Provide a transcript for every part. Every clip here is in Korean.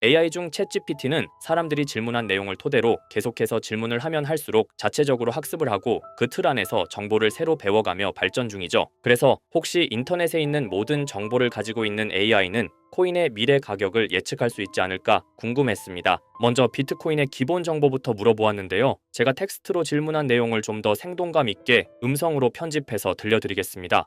AI 중 챗GPT는 사람들이 질문한 내용을 토대로 계속해서 질문을 하면 할수록 자체적으로 학습을 하고 그 틀 안에서 정보를 새로 배워가며 발전 중이죠. 그래서 혹시 인터넷에 있는 모든 정보를 가지고 있는 AI는 코인의 미래 가격을 예측할 수 있지 않을까 궁금했습니다. 먼저 비트코인의 기본 정보부터 물어보았는데요. 제가 텍스트로 질문한 내용을 좀 더 생동감 있게 음성으로 편집해서 들려드리겠습니다.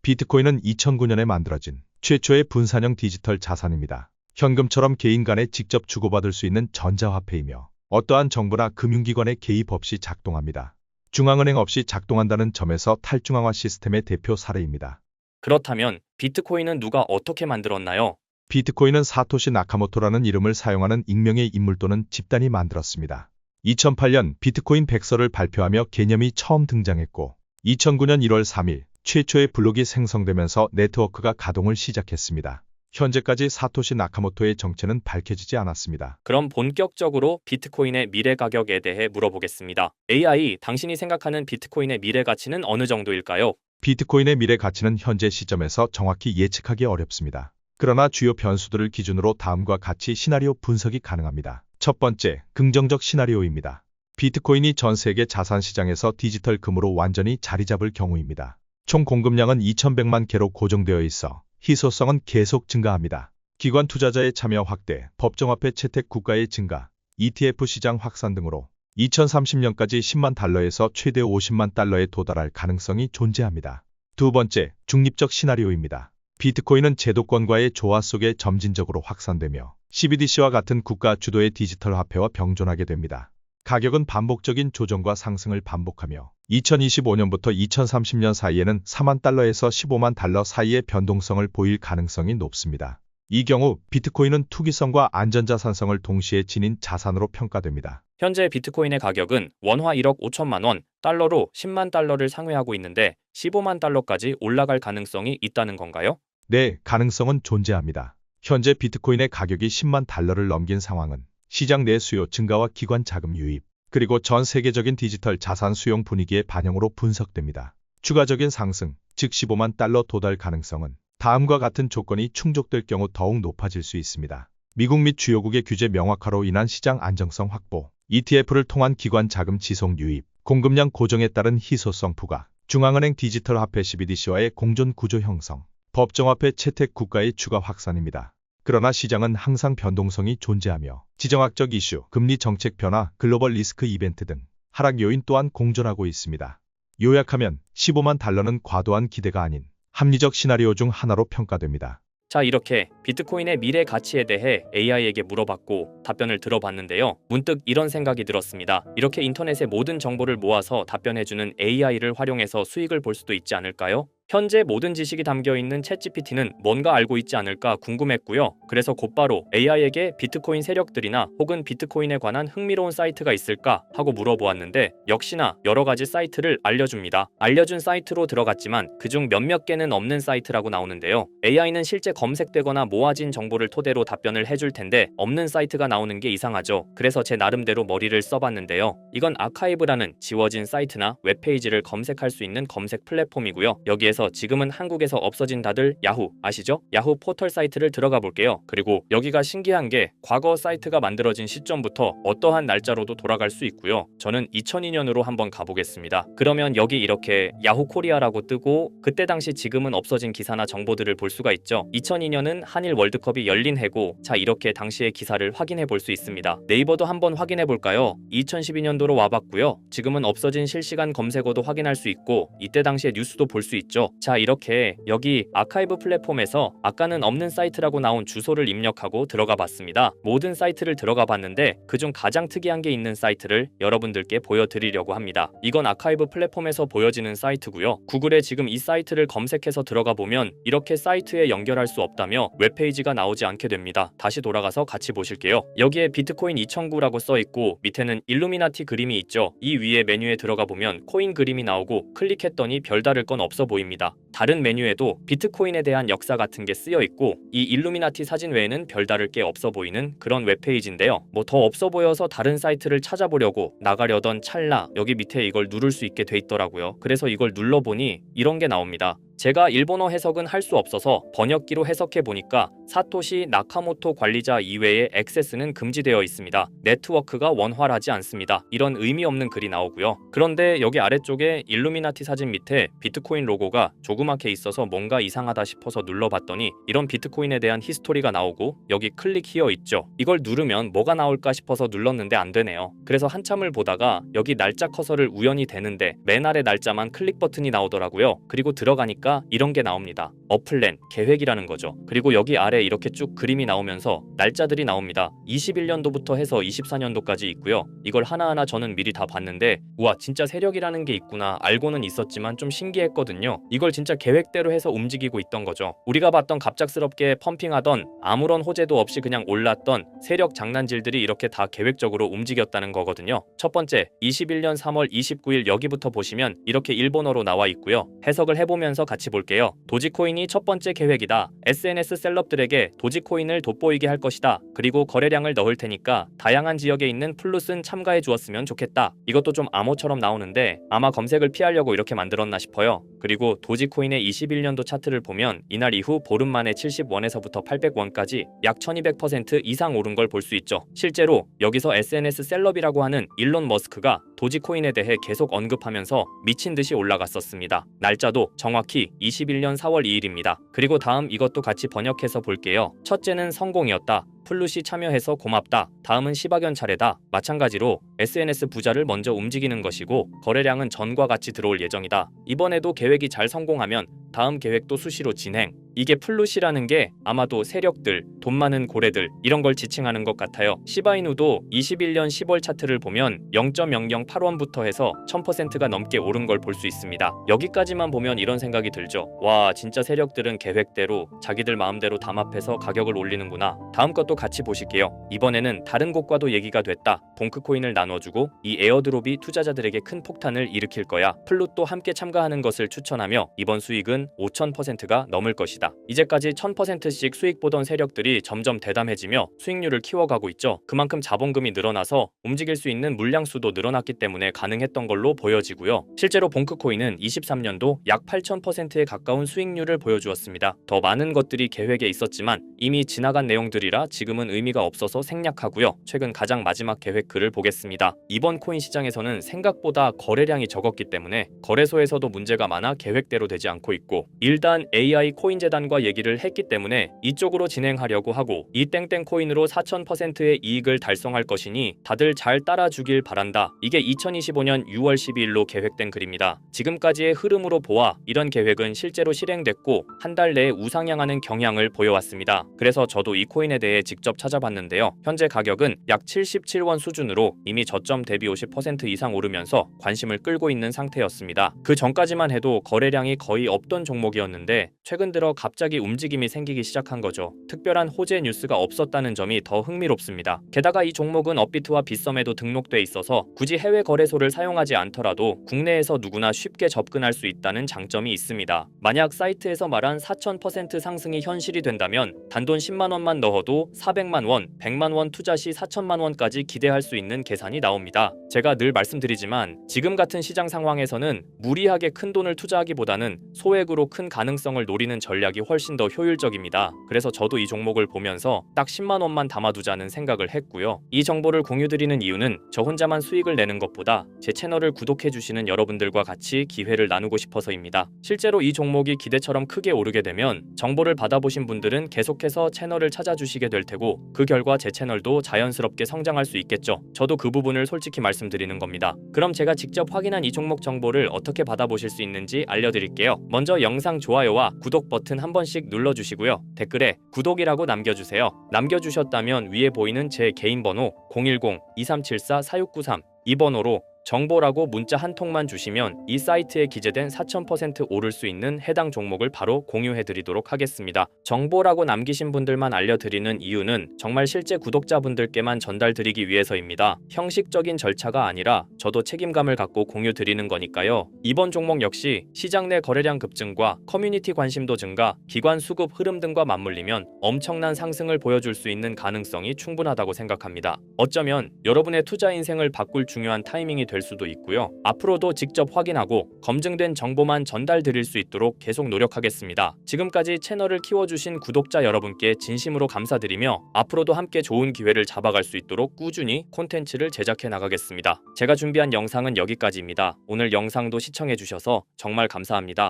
비트코인은 2009년에 만들어진 최초의 분산형 디지털 자산입니다. 현금처럼 개인 간에 직접 주고받을 수 있는 전자화폐이며 어떠한 정부나 금융기관의 개입 없이 작동합니다. 중앙은행 없이 작동한다는 점에서 탈중앙화 시스템의 대표 사례입니다. 그렇다면 비트코인은 누가 어떻게 만들었나요? 비트코인은 사토시 나카모토라는 이름을 사용하는 익명의 인물 또는 집단이 만들었습니다. 2008년 비트코인 백서를 발표하며 개념이 처음 등장했고 2009년 1월 3일 최초의 블록이 생성되면서 네트워크가 가동을 시작했습니다. 현재까지 사토시 나카모토의 정체는 밝혀지지 않았습니다. 그럼 본격적으로 비트코인의 미래 가격에 대해 물어보겠습니다. AI, 당신이 생각하는 비트코인의 미래 가치는 어느 정도일까요? 비트코인의 미래 가치는 현재 시점에서 정확히 예측하기 어렵습니다. 그러나 주요 변수들을 기준으로 다음과 같이 시나리오 분석이 가능합니다. 첫 번째, 긍정적 시나리오입니다. 비트코인이 전 세계 자산 시장에서 디지털 금으로 완전히 자리 잡을 경우입니다. 총 공급량은 2100만 개로 고정되어 있어 희소성은 계속 증가합니다. 기관 투자자의 참여 확대, 법정화폐 채택 국가의 증가, ETF 시장 확산 등으로 2030년까지 10만 달러에서 최대 50만 달러에 도달할 가능성이 존재합니다. 두 번째, 중립적 시나리오입니다. 비트코인은 제도권과의 조화 속에 점진적으로 확산되며 CBDC와 같은 국가 주도의 디지털 화폐와 병존하게 됩니다. 가격은 반복적인 조정과 상승을 반복하며 2025년부터 2030년 사이에는 4만 달러에서 15만 달러 사이의 변동성을 보일 가능성이 높습니다. 이 경우 비트코인은 투기성과 안전자산성을 동시에 지닌 자산으로 평가됩니다. 현재 비트코인의 가격은 원화 1억 5천만 원, 달러로 10만 달러를 상회하고 있는데 15만 달러까지 올라갈 가능성이 있다는 건가요? 네, 가능성은 존재합니다. 현재 비트코인의 가격이 10만 달러를 넘긴 상황은 시장 내 수요 증가와 기관 자금 유입, 그리고 전 세계적인 디지털 자산 수용 분위기의 반영으로 분석됩니다. 추가적인 상승, 즉 15만 달러 도달 가능성은 다음과 같은 조건이 충족될 경우 더욱 높아질 수 있습니다. 미국 및 주요국의 규제 명확화로 인한 시장 안정성 확보, ETF를 통한 기관 자금 지속 유입, 공급량 고정에 따른 희소성 부각, 중앙은행 디지털 화폐 CBDC와의 공존 구조 형성, 법정화폐 채택 국가의 추가 확산입니다. 그러나 시장은 항상 변동성이 존재하며 지정학적 이슈, 금리 정책 변화, 글로벌 리스크 이벤트 등 하락 요인 또한 공존하고 있습니다. 요약하면 15만 달러는 과도한 기대가 아닌 합리적 시나리오 중 하나로 평가됩니다. 자, 이렇게 비트코인의 미래 가치에 대해 AI에게 물어봤고 답변을 들어봤는데요. 문득 이런 생각이 들었습니다. 이렇게 인터넷의 모든 정보를 모아서 답변해주는 AI를 활용해서 수익을 볼 수도 있지 않을까요? 현재 모든 지식이 담겨있는 챗GPT는 뭔가 알고 있지 않을까 궁금했고요. 그래서 곧바로 AI에게 비트코인 세력들이나 혹은 비트코인에 관한 흥미로운 사이트가 있을까 하고 물어보았는데 역시나 여러 가지 사이트를 알려줍니다. 알려준 사이트로 들어갔지만 그중 몇몇 개는 없는 사이트라고 나오는데요. AI는 실제 검색되거나 모아진 정보를 토대로 답변을 해줄 텐데 없는 사이트가 나오는 게 이상하죠. 그래서 제 나름대로 머리를 써봤는데요. 이건 아카이브라는 지워진 사이트나 웹페이지를 검색할 수 있는 검색 플랫폼이고요. 여기에서 지금은 한국에서 없어진 다들 야후 아시죠? 야후 포털 사이트를 들어가 볼게요. 그리고 여기가 신기한 게 과거 사이트가 만들어진 시점부터 어떠한 날짜로도 돌아갈 수 있고요. 저는 2002년으로 한번 가보겠습니다. 그러면 여기 이렇게 야후 코리아라고 뜨고 그때 당시 지금은 없어진 기사나 정보들을 볼 수가 있죠. 2002년은 한일 월드컵이 열린 해고 자 이렇게 당시의 기사를 확인해 볼 수 있습니다. 네이버도 한번 확인해 볼까요? 2012년도로 와봤고요. 지금은 없어진 실시간 검색어도 확인할 수 있고 이때 당시의 뉴스도 볼 수 있죠. 자 이렇게 여기 아카이브 플랫폼에서 아까는 없는 사이트라고 나온 주소를 입력하고 들어가 봤습니다. 모든 사이트를 들어가 봤는데 그중 가장 특이한 게 있는 사이트를 여러분들께 보여드리려고 합니다. 이건 아카이브 플랫폼에서 보여지는 사이트고요. 구글에 지금 이 사이트를 검색해서 들어가 보면 이렇게 사이트에 연결할 수 없다며 웹페이지가 나오지 않게 됩니다. 다시 돌아가서 같이 보실게요. 여기에 비트코인 2009라고 써있고 밑에는 일루미나티 그림이 있죠. 이 위에 메뉴에 들어가 보면 코인 그림이 나오고 클릭했더니 별다를 건 없어 보입니다. 다른 메뉴에도 비트코인에 대한 역사 같은 게 쓰여 있고 이 일루미나티 사진 외에는 별다를 게 없어 보이는 그런 웹페이지인데요. 뭐 더 없어 보여서 다른 사이트를 찾아보려고 나가려던 찰나 여기 밑에 이걸 누를 수 있게 돼 있더라고요. 그래서 이걸 눌러보니 이런 게 나옵니다. 제가 일본어 해석은 할 수 없어서 번역기로 해석해 보니까 사토시 나카모토 관리자 이외의 액세스는 금지되어 있습니다. 네트워크가 원활하지 않습니다. 이런 의미 없는 글이 나오고요. 그런데 여기 아래쪽에 일루미나티 사진 밑에 비트코인 로고가 조그맣게 있어서 뭔가 이상하다 싶어서 눌러봤더니 이런 비트코인에 대한 히스토리가 나오고 여기 클릭 히어 있죠. 이걸 누르면 뭐가 나올까 싶어서 눌렀는데 안 되네요. 그래서 한참을 보다가 여기 날짜 커서를 우연히 대는데 맨 아래 날짜만 클릭 버튼이 나오더라고요. 그리고 들어가니까 이런 게 나옵니다. 어플랜, 계획이라는 거죠. 그리고 여기 아래 이렇게 쭉 그림이 나오면서 날짜들이 나옵니다. 21년도부터 해서 24년도까지 있고요. 이걸 하나하나 저는 미리 다 봤는데 우와 진짜 세력이라는 게 있구나 알고는 있었지만 좀 신기했거든요. 이걸 진짜 계획대로 해서 움직이고 있던 거죠. 우리가 봤던 갑작스럽게 펌핑하던 아무런 호재도 없이 그냥 올랐던 세력 장난질들이 이렇게 다 계획적으로 움직였다는 거거든요. 첫 번째 21년 3월 29일 여기부터 보시면 이렇게 일본어로 나와 있고요. 해석을 해보면서 같이 볼게요. 도지코인이 첫 번째 계획이다. SNS 셀럽들에게 도지코인을 돋보이게 할 것이다. 그리고 거래량을 넣을 테니까 다양한 지역에 있는 플룻은 참가해 주었으면 좋겠다. 이것도 좀 암호처럼 나오는데 아마 검색을 피하려고 이렇게 만들었나 싶어요. 그리고 도지코인의 21년도 차트를 보면 이날 이후 보름 만에 70원에서부터 800원까지 약 1200% 이상 오른 걸 볼 수 있죠. 실제로 여기서 SNS 셀럽이라고 하는 일론 머스크가 도지코인에 대해 계속 언급하면서 미친 듯이 올라갔었습니다. 날짜도 정확히 21년 4월 2일입니다. 그리고 다음 이것도 같이 번역해서 볼게요. 첫째는 성공이었다. 플룻이 참여해서 고맙다. 다음은 시바견 차례다. 마찬가지로 SNS 부자를 먼저 움직이는 것이고 거래량은 전과 같이 들어올 예정이다. 이번에도 계획이 잘 성공하면 다음 계획도 수시로 진행. 이게 플룻이라는 게 아마도 세력들, 돈 많은 고래들 이런 걸 지칭하는 것 같아요. 시바이누도 21년 10월 차트를 보면 0.008원부터 해서 1000%가 넘게 오른 걸 볼 수 있습니다. 여기까지만 보면 이런 생각이 들죠. 와 진짜 세력들은 계획대로 자기들 마음대로 담합해서 가격을 올리는구나. 다음 것도 같이 보실게요. 이번에는 다른 곳과도 얘기가 됐다. 봉크코인을 나눠주고 이 에어드롭이 투자자들에게 큰 폭탄을 일으킬 거야. 플룻도 함께 참가하는 것을 추천하며 이번 수익은 5000%가 넘을 것이다. 이제까지 1000%씩 수익 보던 세력들이 점점 대담해지며 수익률을 키워가고 있죠. 그만큼 자본금이 늘어나서 움직일 수 있는 물량수도 늘어났기 때문에 가능했던 걸로 보여지고요. 실제로 봉크코인은 23년도 약 8000%에 가까운 수익률을 보여주었습니다. 더 많은 것들이 계획에 있었지만 이미 지나간 내용들이라 지금은 의미가 없어서 생략하고요. 최근 가장 마지막 계획 글을 보겠습니다. 이번 코인 시장에서는 생각보다 거래량이 적었기 때문에 거래소에서도 문제가 많아 계획대로 되지 않고 있고 일단 AI 코인재단과 얘기를 했기 때문에 이쪽으로 진행하려고 하고 이 땡땡 코인으로 4000%의 이익을 달성할 것이니 다들 잘 따라주길 바란다. 이게 2025년 6월 12일로 계획된 글입니다. 지금까지의 흐름으로 보아 이런 계획은 실제로 실행됐고 한 달 내에 우상향하는 경향을 보여왔습니다. 그래서 저도 이 코인에 대해 직접 찾아봤는데요. 현재 가격은 약 77원 수준으로 이미 저점 대비 50% 이상 오르면서 관심을 끌고 있는 상태였습니다. 그 전까지만 해도 거래량이 거의 없던 종목이었는데 최근 들어 갑자기 움직임이 생기기 시작한 거죠. 특별한 호재 뉴스가 없었다는 점이 더 흥미롭습니다. 게다가 이 종목은 업비트와 빗썸에도 등록돼 있어서 굳이 해외 거래소를 사용하지 않더라도 국내에서 누구나 쉽게 접근할 수 있다는 장점이 있습니다. 만약 사이트에서 말한 4000% 상승이 현실이 된다면 단돈 10만 원만 넣어도 400만 원, 100만 원 투자 시 4천만 원까지 기대할 수 있는 계산이 나옵니다. 제가 늘 말씀드리지만 지금 같은 시장 상황에서는 무리하게 큰 돈을 투자하기보다는 소액으로 큰 가능성을 노리는 전략이 훨씬 더 효율적입니다. 그래서 저도 이 종목을 보면서 딱 10만 원만 담아두자는 생각을 했고요. 이 정보를 공유드리는 이유는 저 혼자만 수익을 내는 것보다 제 채널을 구독해주시는 여러분들과 같이 기회를 나누고 싶어서입니다. 실제로 이 종목이 기대처럼 크게 오르게 되면 정보를 받아보신 분들은 계속해서 채널을 찾아주시게 될 테고 그 결과 제 채널도 자연스럽게 성장할 수 있겠죠. 저도 그 부분을 솔직히 말씀드리는 겁니다. 그럼 제가 직접 확인한 이 종목 정보를 어떻게 받아보실 수 있는지 알려드릴게요. 먼저 영상 좋아요와 구독 버튼 한 번씩 눌러주시고요. 댓글에 구독이라고 남겨주세요. 남겨주셨다면 위에 보이는 제 개인 번호 010-2374-4693 이 번호로 정보라고 문자 한 통만 주시면 이 사이트에 기재된 4000% 오를 수 있는 해당 종목을 바로 공유해드리도록 하겠습니다. 정보라고 남기신 분들만 알려드리는 이유는 정말 실제 구독자분들께만 전달드리기 위해서입니다. 형식적인 절차가 아니라 저도 책임감을 갖고 공유드리는 거니까요. 이번 종목 역시 시장 내 거래량 급증과 커뮤니티 관심도 증가, 기관 수급 흐름 등과 맞물리면 엄청난 상승을 보여줄 수 있는 가능성이 충분하다고 생각합니다. 어쩌면 여러분의 투자 인생을 바꿀 중요한 타이밍이 될 될 수도 있고요. 앞으로도 직접 확인하고 검증된 정보만 전달드릴 수 있도록 계속 노력하겠습니다. 지금까지 채널을 키워주신 구독자 여러분께 진심으로 감사드리며 앞으로도 함께 좋은 기회를 잡아갈 수 있도록 꾸준히 콘텐츠를 제작해 나가겠습니다. 제가 준비한 영상은 여기까지입니다. 오늘 영상도 시청해주셔서 정말 감사합니다.